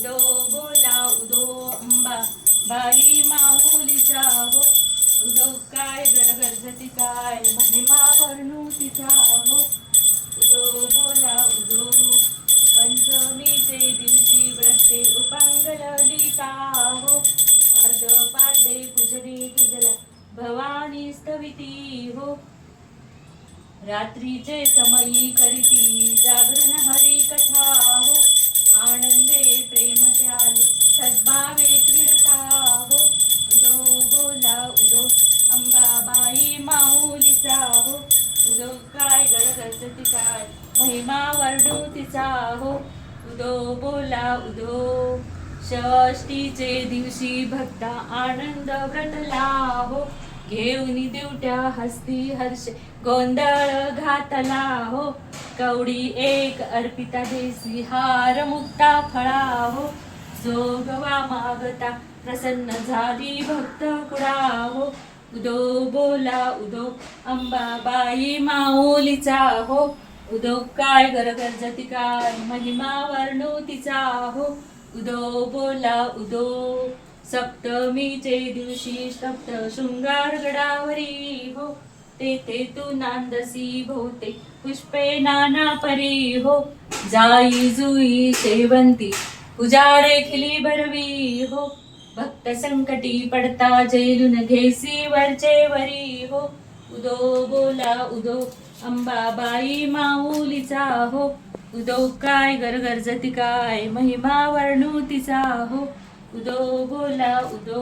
उदो बोला उदो अंबा बाई माऊलीचा हो. उदो काय गरगरजती काय महिमा वर्णू तिचा हो. उदो बोला उदो पंचमीचे दिवशी व्रते उपांग ललिता हो. अर्ध पाडे पूजने तुझला भवानी स्तविती हो. रात्रीचे समयी करीती जागरण हरी कथा हो. आनंदे प्रेम त्याल सद्भावे क्रीडता हो. उदो बोला उदो अंबाबाई माऊलीचा हो. उदो काय गडगडती काय महिमा वर्णू तिचा हो. उदो बोला उदो षष्टीचे दिवशी भक्ता आनंद व्रतला हो. घेऊनी दिवट्या हस्ती हर्ष गोंधळ घातला हो. कवडी एक अर्पिता देसी हार मुक्ता फळा हो. जोगवा मागता प्रसन्न झाली भक्त कुडा हो. उदो बोला उदो अंबाबाई माऊलीचा हो. उदो काय गरगरजती काय महिमा वर्णू तिचा हो. उदो बोला उदो सप्तमीचे दिवशी सप्त शृंगार गडावरी हो. तेथे तू नांदसी भोवते पुष्पे नाना परी हो. जाई जुई शेवंती पुजारे खिली भरवी हो. भक्त संकटी पडता जेलून घेसी वरचे वरी हो. उदो बोला उदो अंबाबाई माऊलीचा हो. उदो काय गरगरजती काय महिमा वर्णू तिचा हो. उदो बोला उदो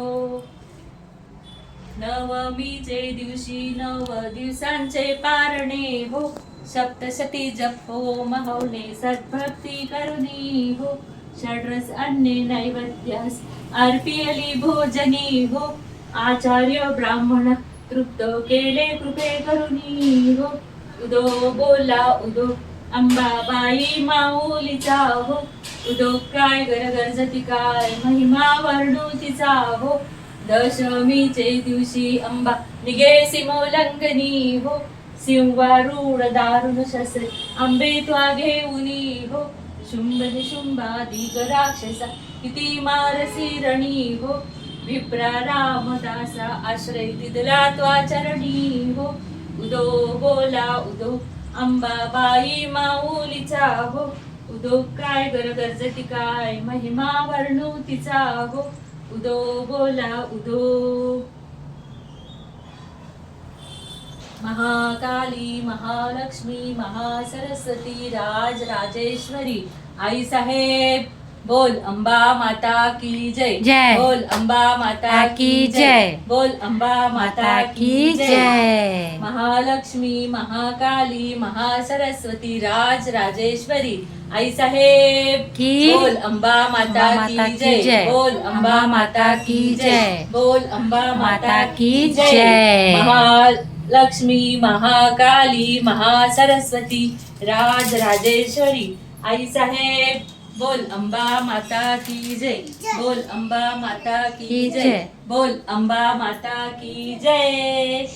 नवमीचे दिवशी 9 दिवसांचे पारणे हो. सप्तशती जप हो महोने सद्भक्ती करुणी हो. षड्रस अन्ने नैवेद्यास अर्पियली भोजनी हो. आचार्य ब्राह्मण तृप्त केले कृपे करुणी हो. उदो बोला उदो अंबाबाई माऊलीचा हो. उदो काय गरगरजती काय महिमा वर्णू तिचा हो. दशमीचे दिवशी अंबा निघेसी मोलंगनी हो. सिंहारूढ दारुण शस्त्रे अंबे त्वा घेऊनी हो. शुंभ निशुंभादिक राक्षसा किती मारसी रणी हो. विप्रा रामदासा आश्रय दिदला त्वा चरणी हो. उदो बोला उदो अंबाबाई माऊलीचा हो. उदो काय गरगरजती काय महिमा वर्णू तिचा हो. उदो बोला उदो महाकाली महालक्ष्मी महासरस्वती राजराजेश्वरी आई साहेब बोल अंबा माता की जय. जय. बोल अंबा माता की जय. बोल अंबा माता की जय. महालक्ष्मी महाकाली महासरस्वती राजराजेश्वरी आई साहेब की बोल अंबा माता की जय. बोल अंबा माता की जय. बोल अंबा माता की जय. महालक्ष्मी महाकाली महासरस्वती राजराजेश्वरी आई साहेब बोल अंबा माता की जय. बोल अंबा माता की जय. बोल अंबा माता की जय.